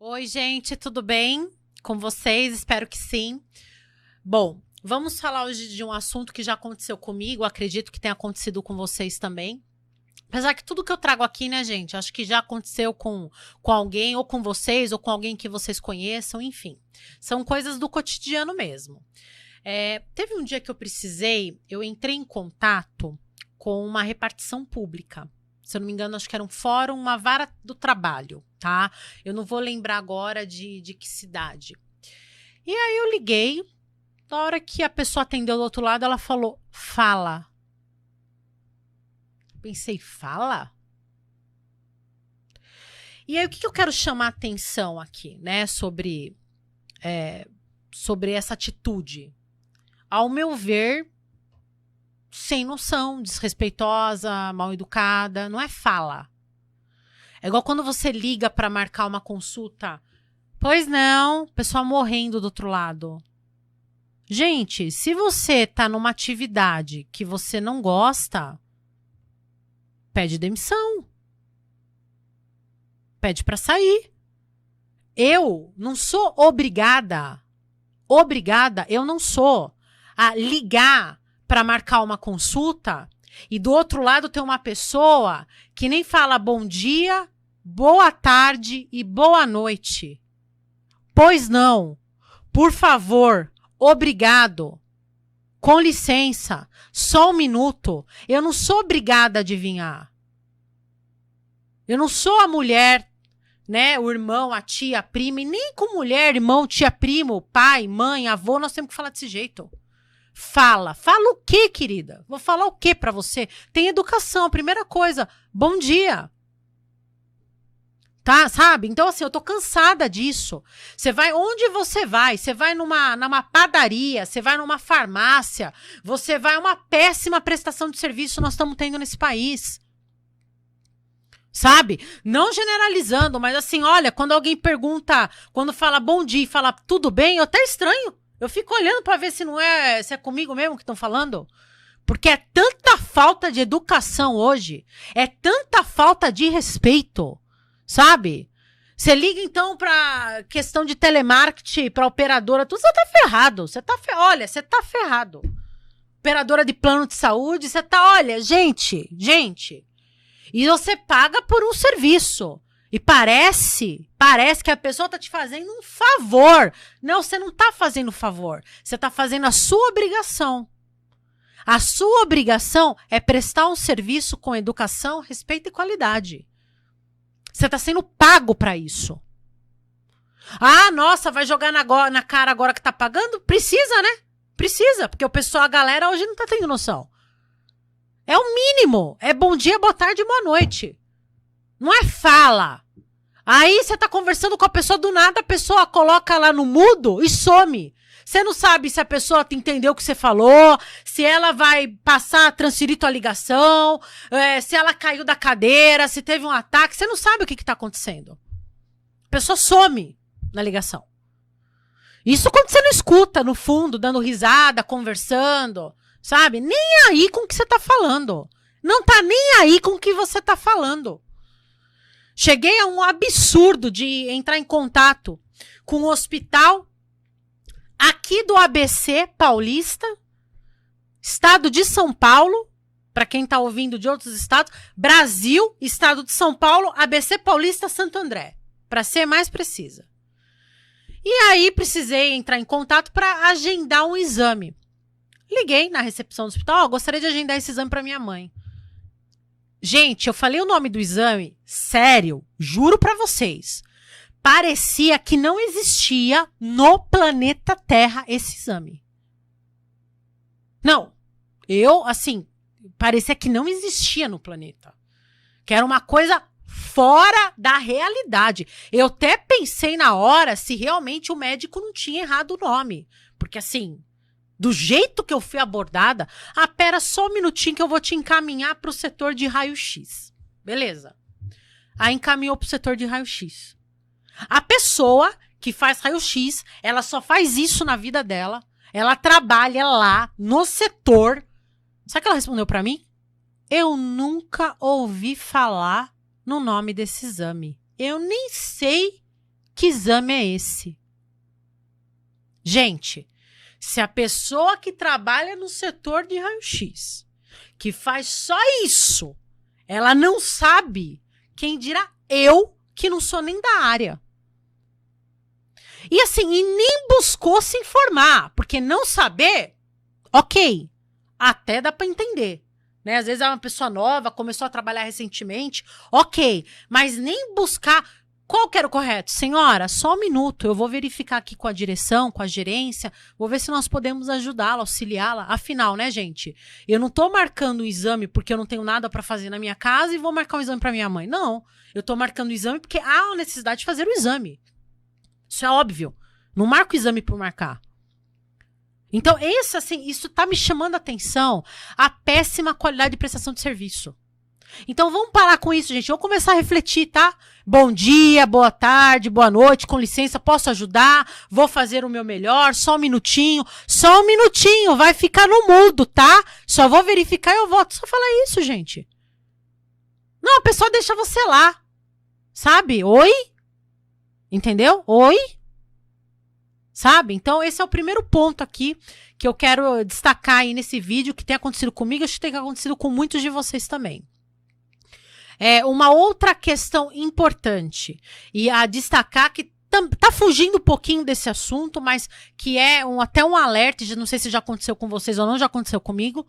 Oi, gente, tudo bem com vocês? Espero que sim. Bom, vamos falar hoje de um assunto que já aconteceu comigo, acredito que tenha acontecido com vocês também. Apesar que tudo que eu trago aqui, né, gente, acho que já aconteceu com alguém, ou com vocês, ou com alguém que vocês conheçam, enfim. São coisas do cotidiano mesmo. Teve um dia que eu entrei em contato com uma repartição pública. Se eu não me engano, acho que era um fórum, uma vara do trabalho, tá? Eu não vou lembrar agora de que cidade. E aí eu liguei, na hora que a pessoa atendeu do outro lado, ela falou, fala. Pensei, fala? E aí o que eu quero chamar a atenção aqui, né, sobre essa atitude? Ao meu ver, sem noção, desrespeitosa, mal educada, não é fala. É igual quando você liga para marcar uma consulta. Pois não, pessoa morrendo do outro lado. Gente, se você tá numa atividade que você não gosta, pede demissão. Pede para sair. Eu não sou obrigada eu não sou a ligar para marcar uma consulta e do outro lado tem uma pessoa que nem fala bom dia, boa tarde e boa noite. Pois não. Por favor, obrigado. Com licença, só um minuto. Eu não sou obrigada a adivinhar. Eu não sou a mulher, né, o irmão, a tia, a prima, e nem com mulher, irmão, tia, primo, pai, mãe, avô, nós temos que falar desse jeito. Fala o quê, querida? Vou falar o quê pra você? Tem educação, primeira coisa, bom dia. Tá, sabe? Então, assim, eu tô cansada disso. Você vai, onde você vai? Você vai numa padaria, você vai numa farmácia, você vai uma péssima prestação de serviço nós estamos tendo nesse país. Sabe? Não generalizando, mas assim, olha, quando alguém pergunta, quando fala bom dia e fala tudo bem, eu até estranho. Eu fico olhando pra ver se é comigo mesmo que estão falando. Porque é tanta falta de educação hoje, é tanta falta de respeito, sabe? Você liga então pra questão de telemarketing, pra operadora, tudo, você tá ferrado. Olha, você tá ferrado. Operadora de plano de saúde, você tá, olha, gente. E você paga por um serviço. E parece que a pessoa tá te fazendo um favor. Não, você não tá fazendo favor. Você tá fazendo a sua obrigação. A sua obrigação é prestar um serviço com educação, respeito e qualidade. Você tá sendo pago para isso. Ah, nossa, vai jogar na cara agora que tá pagando? Precisa, né? Precisa, porque o pessoal, a galera hoje não tá tendo noção. É o mínimo. É bom dia, boa tarde e boa noite. Não é fala. Aí você tá conversando com a pessoa, do nada a pessoa coloca lá no mudo e some. Você não sabe se a pessoa entendeu o que você falou, se ela vai transferir tua ligação, se ela caiu da cadeira, se teve um ataque. Você não sabe o que tá acontecendo. A pessoa some na ligação. Isso quando você não escuta, no fundo, dando risada, conversando, sabe? Nem aí com o que você tá falando. Não tá nem aí com o que você tá falando. Cheguei a um absurdo de entrar em contato com o hospital aqui do ABC Paulista, estado de São Paulo, para quem tá ouvindo de outros estados, Brasil, estado de São Paulo, ABC Paulista, Santo André, para ser mais precisa. E aí precisei entrar em contato para agendar um exame. Liguei na recepção do hospital, gostaria de agendar esse exame para minha mãe. Gente, eu falei o nome do exame, sério, juro pra vocês. Parecia que não existia no planeta Terra esse exame. Não, parecia que não existia no planeta. Que era uma coisa fora da realidade. Eu até pensei na hora se realmente o médico não tinha errado o nome. Porque assim, do jeito que eu fui abordada, pera só um minutinho que eu vou te encaminhar para o setor de raio-x. Beleza. Aí encaminhou para o setor de raio-x. A pessoa que faz raio-x, ela só faz isso na vida dela. Ela trabalha lá no setor. Sabe o que ela respondeu para mim? Eu nunca ouvi falar no nome desse exame. Eu nem sei Que exame é esse? Gente, se a pessoa que trabalha no setor de raio-x, que faz só isso, ela não sabe, quem dirá eu, que não sou nem da área. E assim, e nem buscou se informar, porque não saber, ok, até dá para entender. Né? Às vezes é uma pessoa nova, começou a trabalhar recentemente, ok, mas nem buscar. Qual que era o correto? Senhora, só um minuto, eu vou verificar aqui com a direção, com a gerência, vou ver se nós podemos ajudá-la, auxiliá-la. Afinal, né, gente? Eu não tô marcando um exame porque eu não tenho nada para fazer na minha casa e vou marcar um exame para minha mãe. Não, eu tô marcando o exame porque há a necessidade de fazer o exame. Isso é óbvio. Não marco o exame por marcar. Então, isso tá me chamando a atenção, a péssima qualidade de prestação de serviço. Então, vamos parar com isso, gente. Vamos começar a refletir, tá? Bom dia, boa tarde, boa noite, com licença, posso ajudar? Vou fazer o meu melhor, só um minutinho, vai ficar no mudo, tá? Só vou verificar e eu volto. Só falar isso, gente. Não, a pessoa deixa você lá, sabe? Oi? Entendeu? Oi? Sabe? Então, esse é o primeiro ponto aqui que eu quero destacar aí nesse vídeo, que tem acontecido comigo, acho que tem acontecido com muitos de vocês também. Uma outra questão importante e a destacar que tá fugindo um pouquinho desse assunto, mas que é até um alerta, não sei se já aconteceu com vocês ou não, já aconteceu comigo,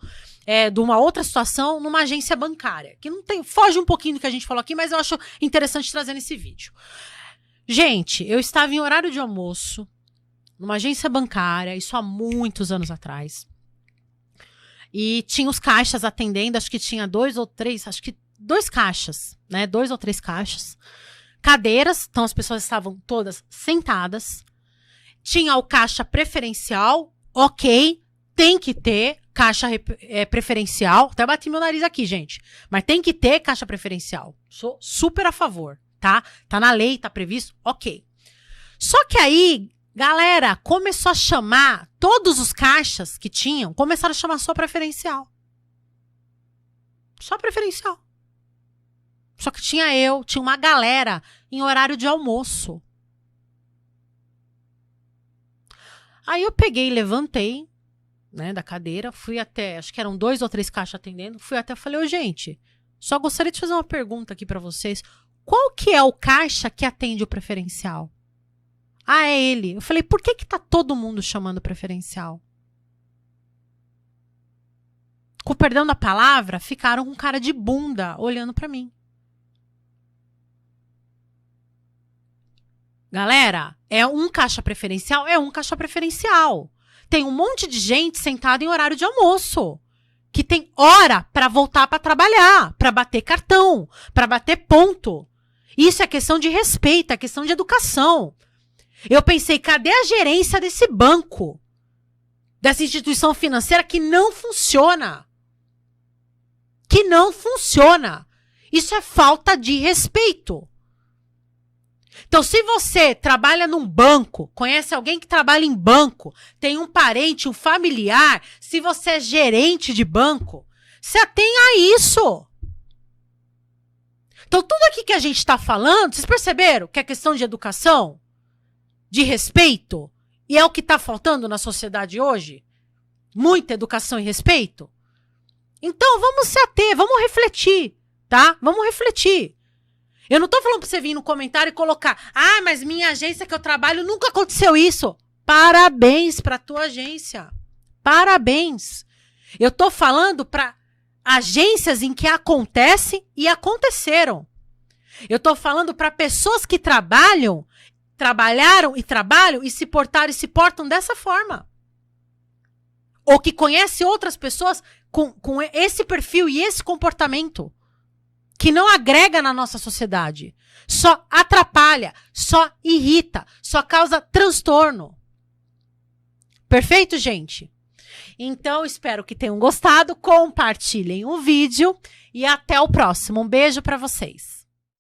de uma outra situação numa agência bancária, que não tem, foge um pouquinho do que a gente falou aqui, mas eu acho interessante trazer nesse vídeo. Gente, eu estava em horário de almoço, numa agência bancária, isso há muitos anos atrás, e tinha os caixas atendendo, acho que tinha 2 ou 3, acho que 2 caixas, né? 2 ou 3 caixas. Cadeiras, então as pessoas estavam todas sentadas. Tinha o caixa preferencial, ok, tem que ter caixa preferencial. Até bati meu nariz aqui, gente. Mas tem que ter caixa preferencial. Sou super a favor, tá? Tá na lei, tá previsto, ok. Só que aí, galera, começou a chamar, todos os caixas que tinham, começaram a chamar só preferencial. Só preferencial. Só que tinha uma galera em horário de almoço. Aí eu peguei, levantei, né, da cadeira, fui até, acho que eram 2 ou 3 caixas atendendo, fui até, falei, ô gente, só gostaria de fazer uma pergunta aqui pra vocês. Qual que é o caixa que atende o preferencial? Ah, é ele. Eu falei, por que tá todo mundo chamando preferencial? Com o perdão da palavra, ficaram com cara de bunda olhando pra mim. Galera, é um caixa preferencial? É um caixa preferencial. Tem um monte de gente sentada em horário de almoço, que tem hora para voltar para trabalhar, para bater cartão, para bater ponto. Isso é questão de respeito, é questão de educação. Eu pensei, cadê a gerência desse banco? Dessa instituição financeira que não funciona? Que não funciona. Isso é falta de respeito. Então, se você trabalha num banco, conhece alguém que trabalha em banco, tem um parente, um familiar, se você é gerente de banco, se atenha a isso. Então, tudo aqui que a gente está falando, vocês perceberam que é questão de educação, de respeito, e é o que está faltando na sociedade hoje? Muita educação e respeito? Então, vamos se ater, vamos refletir, tá? Vamos refletir. Eu não tô falando pra você vir no comentário e colocar, ah, mas minha agência que eu trabalho nunca aconteceu isso. Parabéns pra tua agência. Parabéns. Eu tô falando pra agências em que acontece e aconteceram. Eu tô falando pra pessoas que trabalharam e trabalham e se portaram e se portam dessa forma. Ou que conhecem outras pessoas com esse perfil e esse comportamento. Que não agrega na nossa sociedade. Só atrapalha, só irrita, só causa transtorno. Perfeito, gente? Então, espero que tenham gostado. Compartilhem o vídeo e até o próximo. Um beijo para vocês.